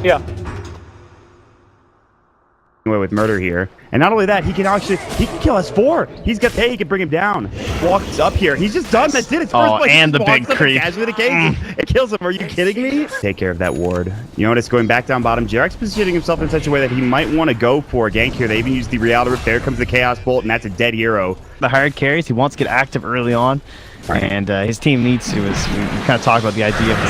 Yeah. With murder here, and not only that, he can kill S4. He can bring him down. Walks up here. He's just done. That's it. It's first place. And the big creep. Casually the case. It kills him. Are you kidding me? Take care of that ward. You notice going back down bottom. JerAx positioning himself in such a way that he might want to go for a gank here. They even use the reality rift. There comes the chaos bolt, and that's a dead hero. The hard carries. He wants to get active early on. And his team needs to. We kind of talked about the idea of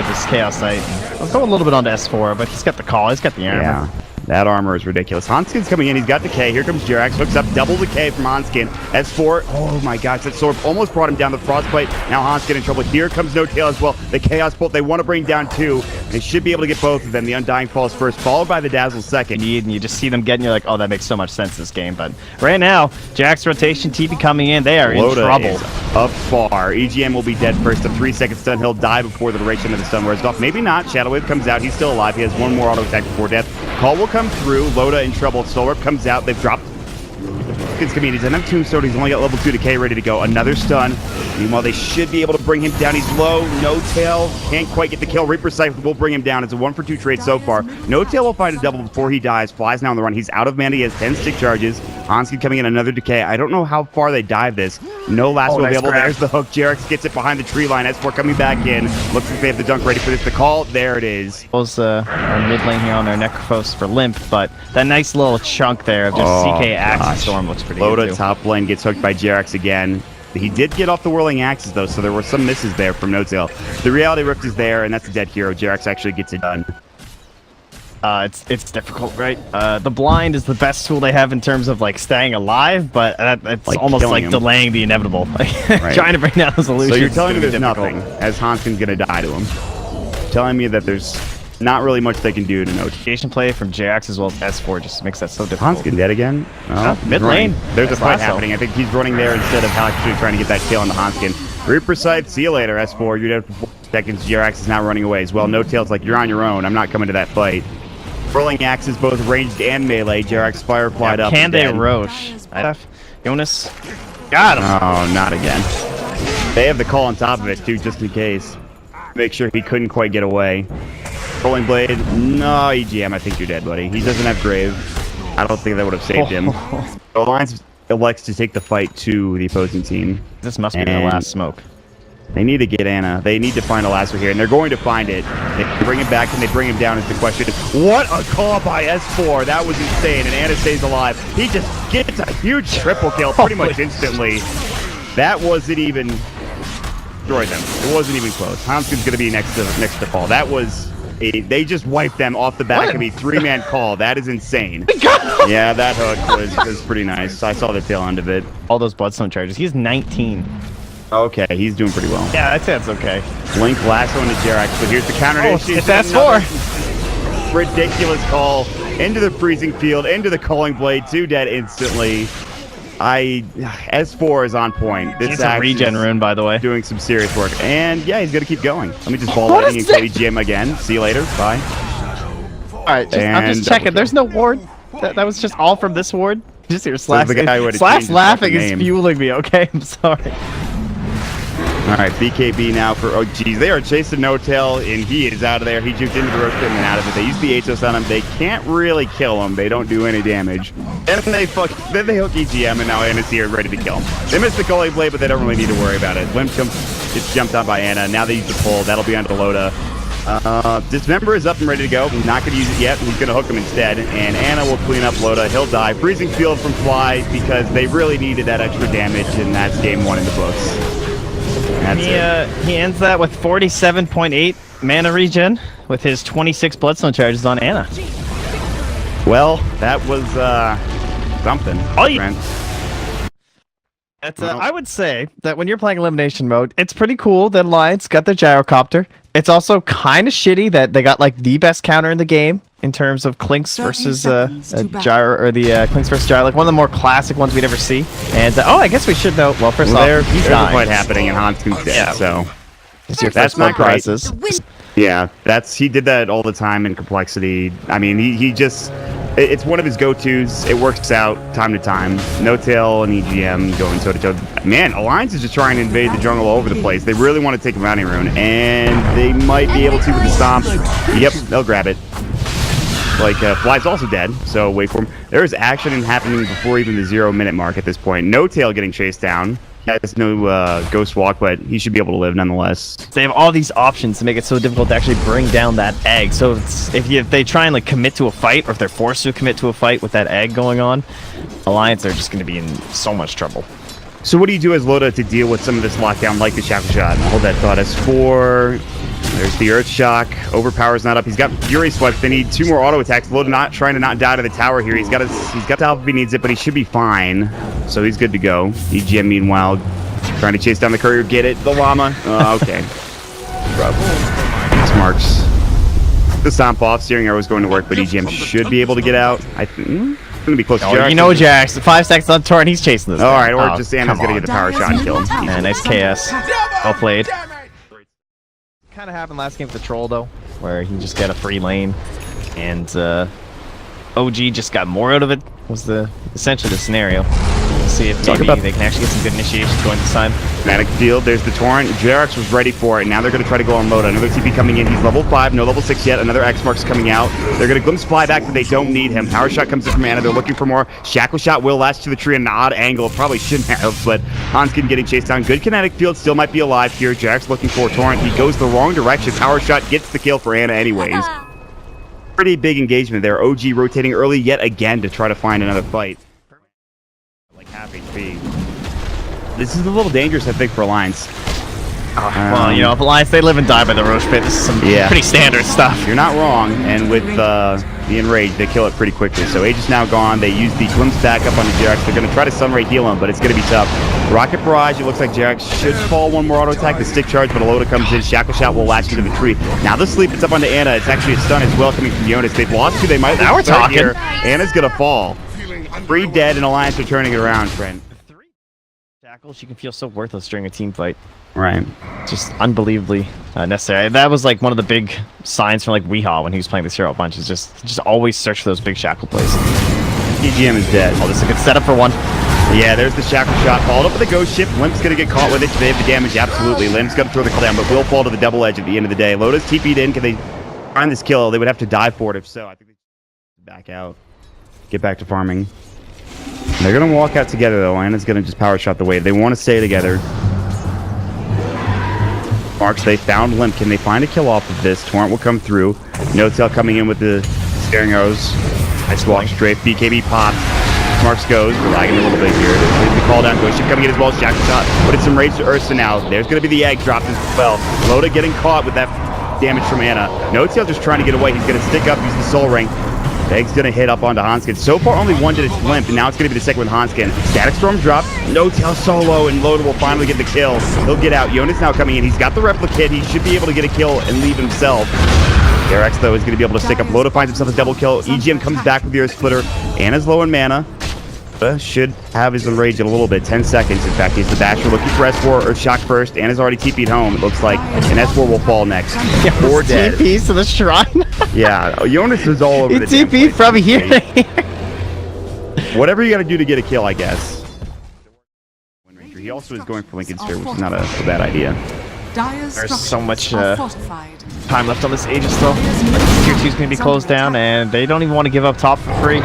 this chaos site. I'll go a little bit onto S4, but he's got the call. He's got the armor. Yeah. That armor is ridiculous. Handsken's coming in. He's got decay. Here comes JerAx. Hooks up. Double decay from Handsken. S4. Oh my gosh. That sword almost brought him down. The frostbite. Now Handsken in trouble. Here comes No Tail as well. The Chaos Bolt. They want to bring down two. They should be able to get both of them. The Undying falls first, followed by the Dazzle second. And you just see them getting, you're like, oh, that makes so much sense this game. But right now, JerAx rotation, TP coming in. They are Loda in trouble. Is up far. EGM will be dead first. A 3-second stun. He'll die before the duration of the stun wears off. Maybe not. Shadow Wave comes out. He's still alive. He has one more auto attack before death. Call will come through. Loda in trouble. Solarp comes out. They've dropped. It's coming. He's an Tombstone. He's only got level 2 decay ready to go. Another stun. Meanwhile, they should be able to bring him down. He's low. No Tail can't quite get the kill. Reaper Scythe will bring him down. It's a 1-for-2 trade so far. No Tail will find a double before he dies. Flies now on the run. He's out of mana. He has 10 stick charges. Handsken coming in, another decay. I don't know how far they dive this. No lasso available. There's the hook. JerAx gets it behind the tree line. S4 coming back in. Looks like they have the dunk ready for this. The call. There it is. Was our mid lane here on their Necrophos for Limmp, but that nice little chunk there of just CK Axe and Storm looks pretty Loda good too. Top lane gets hooked by JerAx again. He did get off the whirling axes though, so there were some misses there from No Tail. The reality rift is there, and that's a dead hero. JerAx actually gets it done. It's difficult, right? The blind is the best tool they have in terms of like staying alive, but it's like almost like delaying the inevitable. Right. Trying to bring down the solution. So you're telling me there's nothing, as Handsken's gonna die to him. Telling me that there's not really much they can do to notification play from JerAx as well as S4 just makes that so difficult. Handsken dead again? Oh, mid lane. There's a fight happening. I think he's running there instead of actually trying to get that kill on the Handsken. Reaper Scythe, see you later, S4. You're dead for 4 seconds. JerAx is now running away as well. No Tail's like, you're on your own. I'm not coming to that fight. Whirling axes, both ranged and melee. JerAx fireflied up. Can they Roche? Jonas. Got him. Oh, not again. They have the call on top of it, too, just in case. Make sure he couldn't quite get away. Rolling Blade. No, EGM, I think you're dead, buddy. He doesn't have Grave. I don't think that would have saved him. The Alliance elects to take the fight to the opposing team. This must be the last smoke. They need to get Ana. They need to find a lasso here, and they're going to find it. They bring him back, and they bring him down is the question. What a call by S4. That was insane, and Ana stays alive. He just gets a huge triple kill pretty much instantly. That wasn't even... Destroyed them. It wasn't even close. Handsken's going to be next to fall. That was... They just wiped them off the back of a 3-man call. That is insane. Yeah, that hook was pretty nice. I saw the tail end of it. All those Bloodstone charges. He's 19. Okay, he's doing pretty well. Yeah, I'd say that's okay. Link lasso into JerAx, but here's the counter. It's S4. Ridiculous call into the freezing field, into the calling blade, 2 dead instantly. S4 is on point. This is a regen rune, by the way. Doing some serious work. And yeah, he's going to keep going. Let me just ball lightning and Cody GM again. See you later. Bye. Alright, I'm just checking. There's no ward. That was just all from this ward. Just hear Slash. Slash laughing is fueling me, okay? I'm sorry. Alright, BKB now for... Oh, geez. They are chasing No Tail, and he is out of there. He juked into the rope and out of it. They use the HOS on him. They can't really kill him. They don't do any damage. And then they hook EGM, and now Ana's here ready to kill him. They missed the Gully Blade, but they don't really need to worry about it. Limmp gets jumped on by Ana. Now they use the pull. That'll be onto Loda. Dismember is up and ready to go. He's not going to use it yet. He's going to hook him instead. And Ana will clean up Loda. He'll die. Freezing Field from Fly because they really needed that extra damage, and that's game 1 in the books. He ends that with 47.8 mana regen with his 26 Bloodstone charges on Ana. Well, that was something. I would say that when you're playing Elimination mode, it's pretty cool that Alliance got their gyrocopter. It's also kind of shitty that they got like the best counter in the game in terms of Clinks versus Gyro, or the Clinks versus Gyro, like one of the more classic ones we'd ever see. And I guess we should know. Well, first off, there's a fight happening, and Handsken's dead. So that's my prizes. Yeah, he did that all the time in Complexity. I mean, he just, it's one of his go-tos. It works out time to time. No Tail and EGM going toe-to-toe. Man, Alliance is just trying to invade the jungle all over the place. They really want to take a Bounty Rune, and they might be able to with the Stomp. Yep, they'll grab it. like Fly's also dead, so wait for him. There is action happening before even the 0-minute mark at this point. No Tail getting chased down. He has no Ghost Walk, but he should be able to live nonetheless. They have all these options to make it so difficult to actually bring down that egg. So if they try and like commit to a fight, or if they're forced to commit to a fight with that egg going on, Alliance are just going to be in so much trouble. So what do you do as Loda to deal with some of this lockdown, like the Shackle Shot? Hold that thought. S4, there's the Earth Shock. Overpower's not up. He's got Fury Swept. They need 2 more auto attacks. Loda not trying to not die to the tower here. He's got the help if he needs it, but he should be fine. So he's good to go. EGM, meanwhile, trying to chase down the courier. Get it, the llama. Okay. Rough. Marks. The stomp off. Steering arrow is going to work, but EGM should be able to get out. I think. Gonna be close to JerAx. You know JerAx, 5 seconds on Torrent, he's chasing this. Alright, or just Anna's gonna get the power shot and kill him. Yeah, nice KS. Well played. Kind of happened last game with the Troll though, where he just got a free lane, and OG just got more out of it, was essentially the scenario. We'll see if maybe they can actually get some good initiations going this time. Kinetic Field, there's the Torrent. JerAx was ready for it. Now they're going to try to go on Loda. Another TP coming in. He's level 5, no level 6 yet. Another X Mark's coming out. They're going to glimpse Fly back, but they don't need him. Power Shot comes in from Anna. They're looking for more. Shackle Shot will latch to the tree at an odd angle. Probably shouldn't have, but Handsken getting chased down. Good Kinetic Field, still might be alive here. JerAx looking for Torrent. He goes the wrong direction. Power Shot gets the kill for Anna anyways. Pretty big engagement there. OG rotating early yet again to try to find another fight. Like half HP. This is a little dangerous, I think, for Alliance. Well, you know, if Alliance, they live and die by the Roche Pit. This is some pretty standard stuff. You're not wrong, and with the Enrage, they kill it pretty quickly. So Age is now gone. They use the glimpse back up on the JerAx. They're going to try to Sunray heal him, but it's going to be tough. Rocket Barrage, it looks like JerAx should fall 1 more auto attack. The stick charge, but a Loda comes in. Shackle Shot will latch into the tree. Now the sleep, it's up onto Anna. It's actually a stun as well coming from Jonas. They've lost 2. They might now we're talking here. Anna's going to fall. 3 dead, and Alliance are turning it around, friend. Shackles, you can feel so worthless during a team fight. Right. Just unbelievably necessary. That was like one of the big signs from like Weehaw when he was playing this hero bunch. Is just always search for those big shackle plays. EGM is dead. Oh, this is a good setup for one. Yeah, there's the Shackle Shot. Followed up with a Ghost Ship. Limp's going to get caught with it. They have the damage, absolutely. Limp's going to throw the kill down, but will fall to the double edge at the end of the day. Loda's TP'd in. Can they find this kill? They would have to die for it if so. I think they should back out. Get back to farming. They're going to walk out together, though. Anna's going to just power shot the wave. They want to stay together. Marks, they found Limmp. Can they find a kill off of this? Torrent will come through. No Tail coming in with the steering arrows. Nice walk strafe. BKB pops. Marks goes. We're lagging a little bit here. There's the call down. Ghost Ship coming in as well. Shackle Shot. But it's some rage to Ursa now. There's going to be the egg dropped as well. Loda getting caught with that damage from Anna. No Tail just trying to get away. He's going to stick up. Use the Soul Ring. The egg's going to hit up onto Handsken. So far, only 1 did its Limmp, and now it's going to be the second with Handsken. Static Storm drop. No Tail solo, and Loda will finally get the kill. He'll get out. Jonas now coming in. He's got the Replicate. He should be able to get a kill and leave himself. JerAx, though, is going to be able to stick up. Loda finds himself a double kill. EGM comes back with the Earth Splitter. Anna's low in mana. Should have his Enrage in a little bit. 10 seconds. In fact, he's the Basher looking for S4 or Shock first. Anna's already TP'd home, it looks like. And S4 will fall next. 4 dead. TP's to the shrine. Yeah, Jonas is all over the TP from here. Whatever you got to do to get a kill, I guess. He also is going for Lincoln Sphere, which is not a bad idea. There's so much time left on this Aegis, though. Tier 2's going to be closed down, and they don't even want to give up top for free.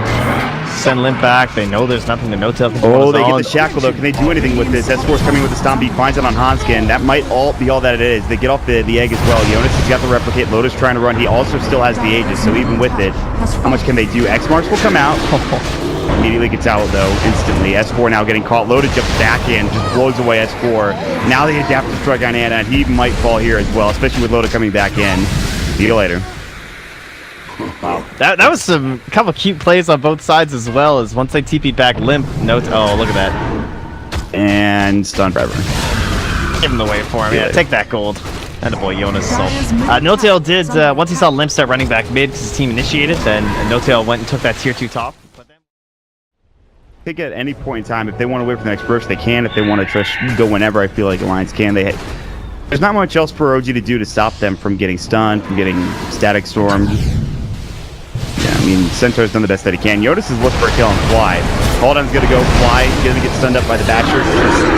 Send Limmp back. They know there's nothing to no-tail can do. Oh, they get the Shackle, though. Can they do anything with this? S4's coming with the Stomp. He finds it on Handsken. That might all be all that it is. They get off the egg as well. Jonas has got the Replicate. Loda's trying to run. He also still has the Aegis, so even with it, how much can they do? X Marks will come out. Immediately gets out, though, instantly. S4 now getting caught. Loda jumps back in, just blows away S4. Now they adapt to strike on Anna, and he might fall here as well, especially with Loda coming back in. See you later. Wow, that was some couple cute plays on both sides as well. As once they TP'd back, Limmp. Oh, look at that. And stun forever. Give him the wave for him. Yeah, take that gold. And boy, Jonas. So, No-Tail did once he saw Limmp start running back mid because his team initiated. Then No-Tail went and took that tier 2 top. I think at any point in time, if they want to wait for the next burst, they can. If they want to just go whenever, I feel like Alliance can. There's not much else for OG to do to stop them from getting stunned, from getting static stormed. Yeah, I mean, Centaur's done the best that he can. Jonas is looking for a kill on Fly. Calldown's going to go Fly. He's going to get stunned up by the Basher.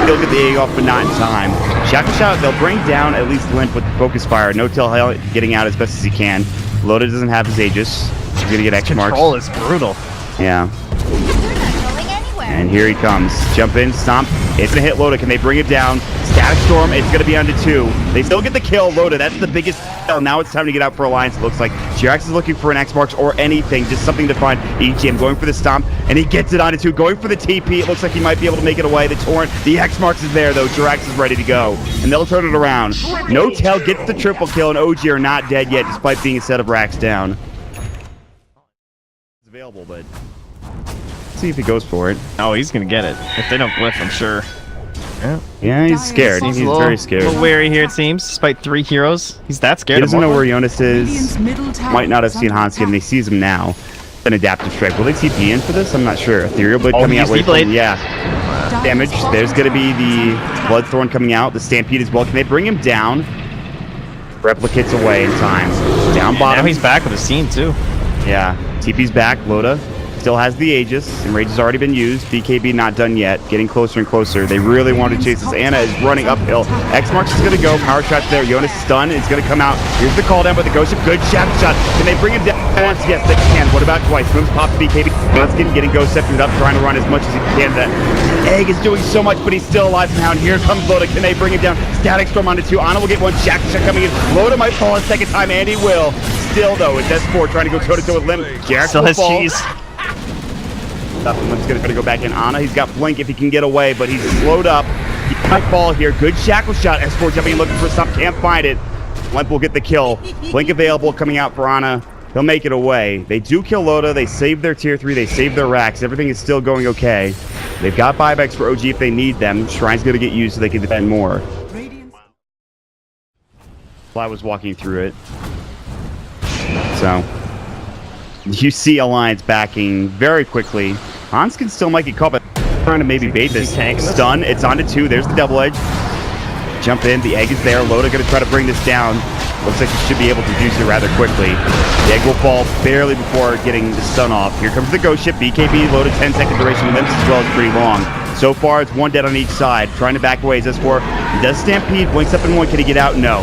He'll get the egg off, but not in time. Shackle Shot, they'll bring down at least Limmp with the Focus Fire. No Tail getting out as best as he can. Loda doesn't have his Aegis. He's gonna get X marks. Control is brutal. Yeah. You're not going anywhere. And here he comes. Jump in, stomp. It's gonna hit Loda. Can they bring it down? Static Storm, it's gonna be on to 2. They still get the kill. Loda, that's the biggest kill. Now it's time to get out for Alliance, it looks like. JerAx is looking for an X marks or anything, just something to find. EGM going for the stomp, and he gets it onto 2. Going for the TP. It looks like he might be able to make it away. The torrent, the X marks is there though. JerAx is ready to go. And they'll turn it around. No Tail gets the triple kill, and OG are not dead yet, despite being a set of racks down. It's available, but see if he goes for it. Oh, he's gonna get it. If they don't glyph, I'm sure. Yeah, he's scared. He's very scared. A little wary here, it seems. Despite 3 heroes, he's that scared. He doesn't of know Mortal. where Jonas is. Might not have seen Handsken. He sees him now. An adaptive strike. Will they TP in for this? I'm not sure. Ethereal Blade coming out. Blade. Yeah. Damage. There's going to be the Bloodthorn coming out. The Stampede as well. Can they bring him down? Replicates away in time. Down bottom. Now he's back with a scene too. Yeah. TP's back. Loda still has the Aegis, and Rage has already been used. BKB not done yet. Getting closer and closer. They really want to chase this. Ana is running uphill. X Marks is going to go. Power shot's there. Jonas stun is going to come out. Here's the call down, but the Ghost Ship. Good shadow shot. Can they bring him down once? Yes, they can. What about twice? Moves pop BKB. Handsken getting Ghost Sceptered up, trying to run as much as he can. That Egg is doing so much, but he's still alive somehow. And here comes Loda. Can they bring him down? Static Storm onto 2. Ana will get one. Shack shot coming in. Loda might fall a second time, and he will. Still, though, it's S4 trying to go toe-to-toe with Limmp. JerAx Still will has fall. cheese. And Limp's gonna try to go back in. Ana, he's got Blink if he can get away, but he's slowed up. He might fall here. Good shackle shot. S4 jumping, looking for something, can't find it. Limmp will get the kill. Blink available, coming out for Ana. He'll make it away. They do kill Loda. They save their tier 3. They save their racks. Everything is still going okay. They've got buybacks for OG if they need them. Shrine's gonna get used so they can defend more. I was walking through it. So you see Alliance backing very quickly. Handsken still might get caught, but trying to maybe bait this. Stun, it's onto 2. There's the double edge. Jump in, the egg is there. Loda gonna try to bring this down. Looks like he should be able to do so rather quickly. The egg will fall barely before getting the stun off. Here comes the Ghost Ship. BKB, Loda 10-second duration. Limps as well is pretty long. So far, it's 1 dead on each side. Trying to back away as S4. He does Stampede, blinks up in 1. Can he get out? No.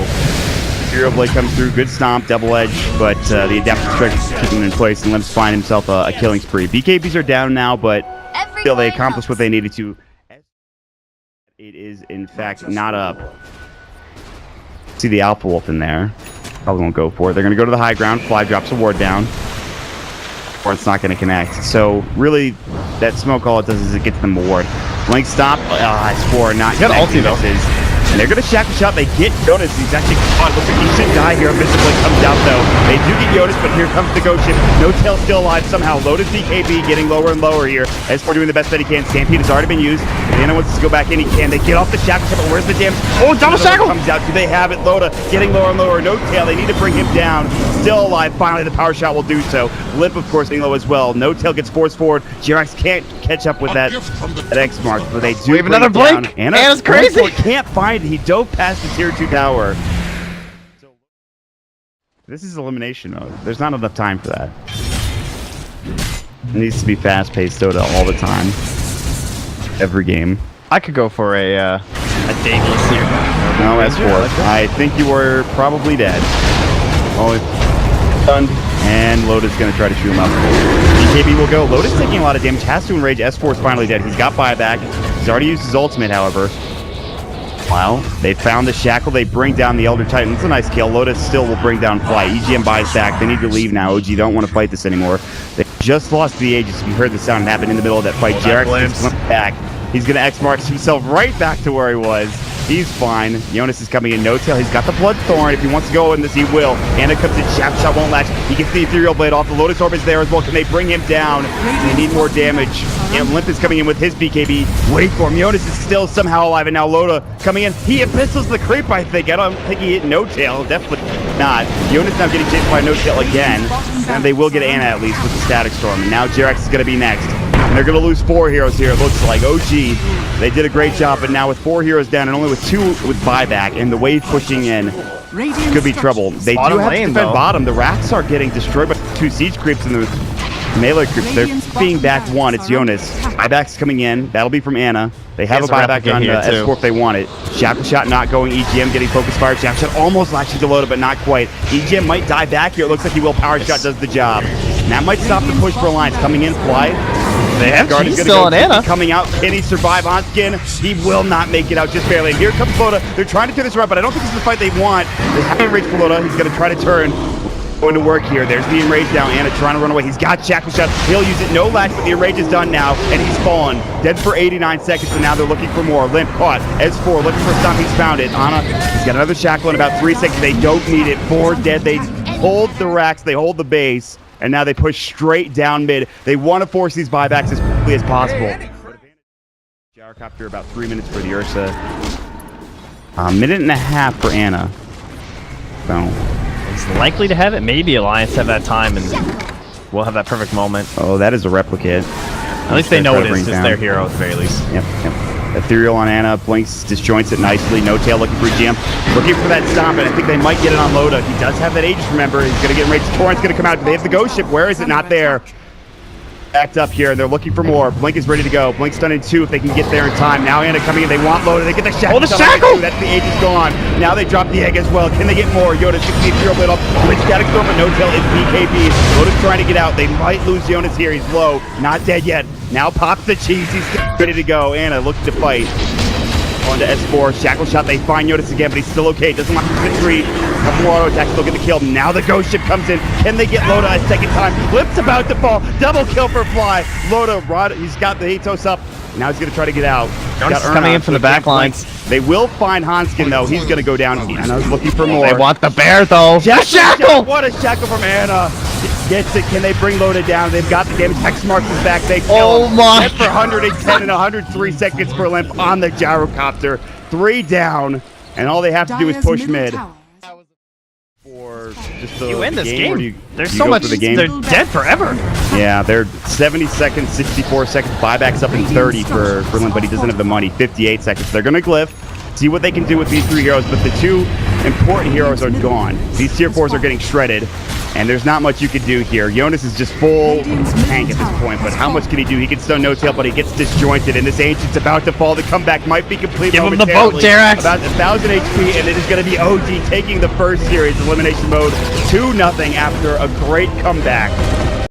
Ethereal Blade comes through, good stomp, double edge, but the adaptive strike is keeping him in place, and Limp's find himself a killing spree. BKBs are down now, but still they accomplished what they needed to. It is, in fact, not up. See the Alpha Wolf in there. Probably won't go for it. They're going to go to the high ground. Fly drops a ward down. Or it's not going to connect. So, really, that smoke, all it does is it gets them a ward. Blink stop. S4 not connecting. And they're going to shackle shot. They get Jonas. He's actually caught. Looks like he should die here. Mr. Blink comes out, though. They do get Jonas, but here comes the Ghost Ship. No Tail still alive somehow. Loda's BKB getting lower and lower here. S4 doing the best that he can. Stampede has already been used. If Ana wants to go back in, he can. They get off the shackle shot, but where's the damage? Oh, double shackle! Comes out. Do they have it? Loda getting lower and lower. No Tail. They need to bring him down. Still alive. Finally, the power shot will do so. Limmp, of course, being low as well. No Tail gets forced forward. JerAx can't catch up with that X mark, but they do. We have another Blink. Ana's crazy. Can't find it. He dove past the tier 2 tower. This is elimination mode. There's not enough time for that. It needs to be fast-paced Dota all the time. Every game. I could go for a Daedalus here. No, S4. I think you were probably dead. Oh, it's stunned. And Loda's going to try to shoot him up. BKB will go. Loda's taking a lot of damage. Has to enrage. S4 is finally dead. He's got buyback. He's already used his ultimate, however. Well, they found the shackle. They bring down the Elder Titan. It's a nice kill. Loda still will bring down Fly. EGM buys back. They need to leave now. OG don't want to fight this anymore. They just lost the Aegis. You heard the sound happen in the middle of that fight. JerAx just went back. He's going to X-Marks himself right back to where he was. He's fine. Jonas is coming in. No Tail. He's got the Bloodthorn. If he wants to go in this, he will. Ana comes in. Shaft shot won't latch. He gets the Ethereal Blade off. The Lotus Orb is there as well. Can they bring him down? They need more damage. And Limmp is coming in with his BKB. Wait for him. Jonas is still somehow alive. And now Loda coming in. He pistols the creep, I think. I don't think he hit No Tail. Definitely not. Jonas now getting chased by No Tail again. And they will get Ana at least with the Static Storm. And now JerAx is going to be next. And they're going to lose 4 heroes here, it looks like. OG, they did a great job, but now with 4 heroes down and only with 2 with buyback and the wave pushing in, could be trouble. They do have to defend bottom. The racks are getting destroyed by 2 siege creeps and the melee creeps. They're being back 1. It's Jonas. Buyback's coming in. That'll be from Ana. They have a buyback on S4 if they want it. Shackle shot not going. EGM getting focus fire. Shackle shot almost latching to Loda, but not quite. EGM might die back here. It looks like he will. Power shot does the job. And that might stop the push for Alliance. Coming in, fly. They have Guard is cheese gonna still on Anna. Coming out, can he survive Handsken? He will not make it out just barely. And here comes Loda. They're trying to turn this around, but I don't think this is the fight they want. They haven't reached for Loda. He's going to try to turn. Going to work here. There's the enrage down. Anna trying to run away. He's got shackle shot. He'll use it. No latch, but the enrage is done now, and he's fallen. Dead for 89 seconds, and now they're looking for more. Limmp caught. S4 looking for some. He's found it. Anna, he's got another shackle in about 3 seconds. They don't need it. 4 dead. They hold the racks. They hold the base, and now they push straight down mid. They want to force these buybacks as quickly as possible. Gyrocopter about 3 minutes for the Ursa. A minute and a half for Anna. So. He's likely to have it. Maybe Alliance have that time, and we'll have that perfect moment. Oh, that is a replicate. At least they know it is. It's their hero, at the very least. Yep. Ethereal on Anna. Blinks disjoints it nicely. No tail looking for GM. Looking for that stomp, and I think they might get it on Loda. He does have that Aegis, remember. He's going to get enraged. Torrent's going to come out. They have the ghost ship. Where is it? Not there. Backed up here, and they're looking for more. Blink is ready to go. Blink's done in 2 if they can get there in time. Now Anna coming in. They want Loda. They get the shackle. Oh, the shackle! That's the Aegis gone. Now they drop the egg as well. Can they get more? Yoda's 60 Ethereal blade up. Blink got to go, but no tail. It's BKB. Loda's trying to get out. They might lose Jonas here. He's low. Not dead yet. Now pops the cheese. He's ready to go. Anna looking to fight. On to S4, shackle shot, they find Jonas again, but he's still okay. Doesn't want to retreat. Couple more auto attacks, they'll get the kill. Now the ghost ship comes in. Can they get Loda a second time? Limp's about to fall. Double kill for Fly. Loda, he's got the Hatos up. Now he's going to try to get out. Jonas is coming in from the back lines. They will find Handsken, though. He's going to go down. Anna's looking for more. They want the bear, though. Shackle! What a shackle from Anna. Gets it. Can they bring Loda down? They've got the damage. Hex marks is back. They kill Oh him. my! Dead for 110 and 103 seconds for Limmp on the gyrocopter. 3 down, and all they have to do is push mid. For just the You win this game. game. There's so much. They're dead forever. Yeah, they're 70 seconds, 64 seconds. Buybacks up in 30 for Limmp, but he doesn't have the money. 58 seconds. They're going to glyph. See what they can do with these 3 heroes, but the 2 important heroes are gone. These tier 4s are getting shredded, and there's not much you could do here. Jonas is just full tank at this point, but how much can he do? He can stun no tail, but he gets disjointed, and this Ancient's about to fall. The comeback might be complete. Give him the boat, JerAx. About 1,000 HP, and it is going to be OG taking the first series elimination mode 2-0 after a great comeback.